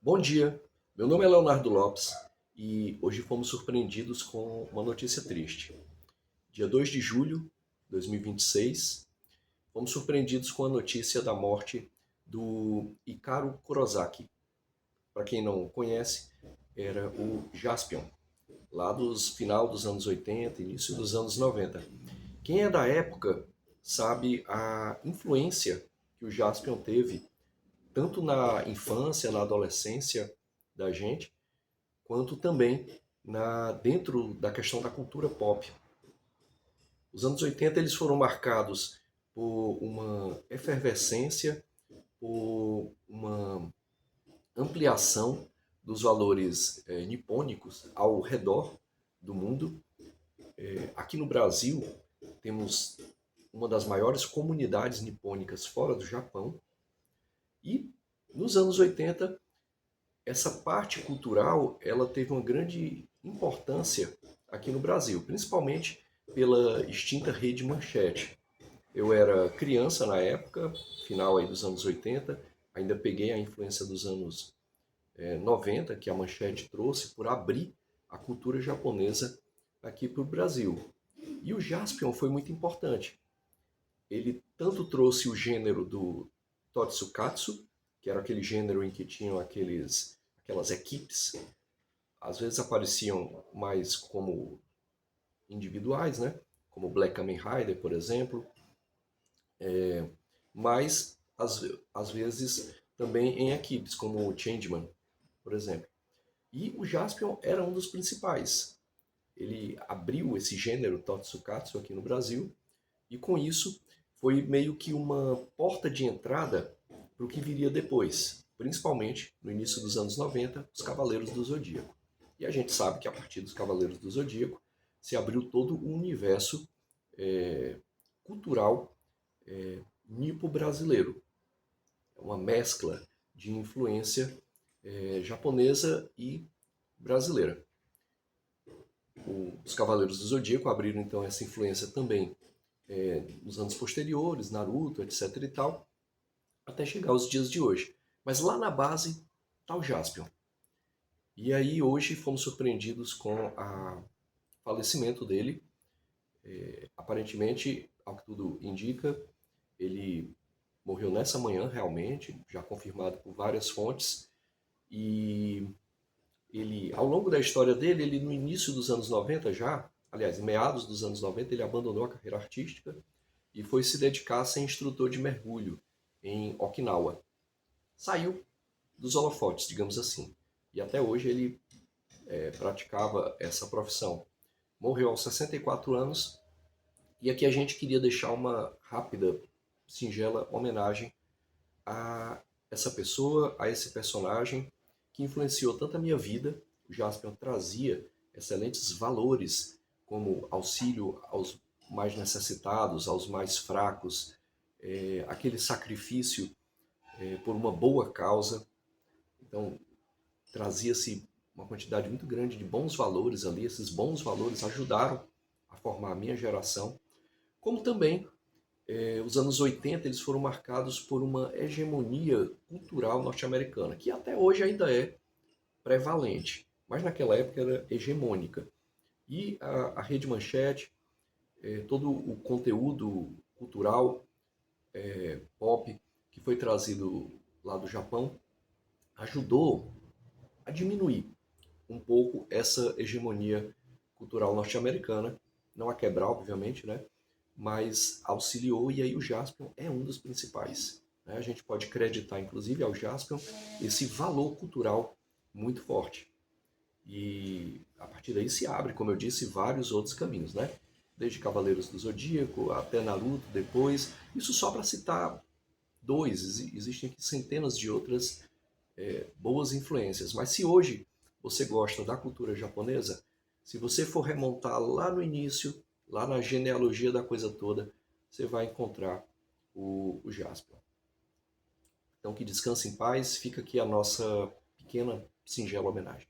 Bom dia, meu nome é Leonardo Lopes e hoje fomos surpreendidos com uma notícia triste. Dia 2 de julho de 2026, fomos surpreendidos com a notícia da morte do Icaro Kurosaki. Para quem não conhece, era o Jaspion, lá dos final dos anos 80, início dos anos 90. Quem é da época sabe a influência que o Jaspion teve tanto na infância, na adolescência da gente, quanto também dentro da questão da cultura pop. Os anos 80 eles foram marcados por uma efervescência, por uma ampliação dos valores nipônicos ao redor do mundo. Aqui no Brasil temos uma das maiores comunidades nipônicas fora do Japão e nos anos 80 essa parte cultural ela teve uma grande importância aqui no Brasil, principalmente pela extinta Rede Manchete. Eu era criança na época, final aí dos anos 80, ainda peguei a influência dos anos 90, que a Manchete trouxe por abrir a cultura japonesa aqui para o Brasil. E o Jaspion foi muito importante. Ele tanto trouxe o gênero do Totsukatsu, que era aquele gênero em que tinham aquelas equipes, às vezes apareciam mais como individuais, né? Como Black Kamen Rider, por exemplo, mas às vezes também em equipes, como o Changeman, por exemplo. E o Jaspion era um dos principais. Ele abriu esse gênero Totsukatsu aqui no Brasil e com isso foi meio que uma porta de entrada para o que viria depois, principalmente no início dos anos 90, os Cavaleiros do Zodíaco. E a gente sabe que a partir dos Cavaleiros do Zodíaco se abriu todo o universo é, cultural nipo-brasileiro. É uma mescla de influência japonesa e brasileira. Os Cavaleiros do Zodíaco abriram então essa influência também nos anos posteriores, Naruto, etc e tal, até chegar aos dias de hoje. Mas lá na base está o Jaspion. E aí hoje fomos surpreendidos com o falecimento dele. Aparentemente, ao que tudo indica, ele morreu nessa manhã realmente, já confirmado por várias fontes. E ele, ao longo da história dele, ele no início dos anos 90 já, aliás, em meados dos anos 90, ele abandonou a carreira artística e foi se dedicar a ser instrutor de mergulho em Okinawa. Saiu dos holofotes, digamos assim. E até hoje ele praticava essa profissão. Morreu aos 64 anos e aqui a gente queria deixar uma rápida, singela homenagem a essa pessoa, a esse personagem que influenciou tanto a minha vida. O Jaspion trazia excelentes valores, como auxílio aos mais necessitados, aos mais fracos, aquele sacrifício por uma boa causa. Então, trazia-se uma quantidade muito grande de bons valores ali. Esses bons valores ajudaram a formar a minha geração. Como também os anos 80 eles foram marcados por uma hegemonia cultural norte-americana, que até hoje ainda é prevalente, mas naquela época era hegemônica. E a Rede Manchete, todo o conteúdo cultural pop que foi trazido lá do Japão, ajudou a diminuir um pouco essa hegemonia cultural norte-americana, não a quebrar, obviamente, né? Mas auxiliou e aí o Jaspion é um dos principais. Né? A gente pode acreditar, inclusive, ao Jaspion esse valor cultural muito forte. E a partir daí se abre, como eu disse, vários outros caminhos, né? Desde Cavaleiros do Zodíaco até Naruto depois. Isso só para citar dois, existem aqui centenas de outras boas influências. Mas se hoje você gosta da cultura japonesa, se você for remontar lá no início, lá na genealogia da coisa toda, você vai encontrar o Jaspion. Então que descanse em paz, fica aqui a nossa pequena, singela homenagem.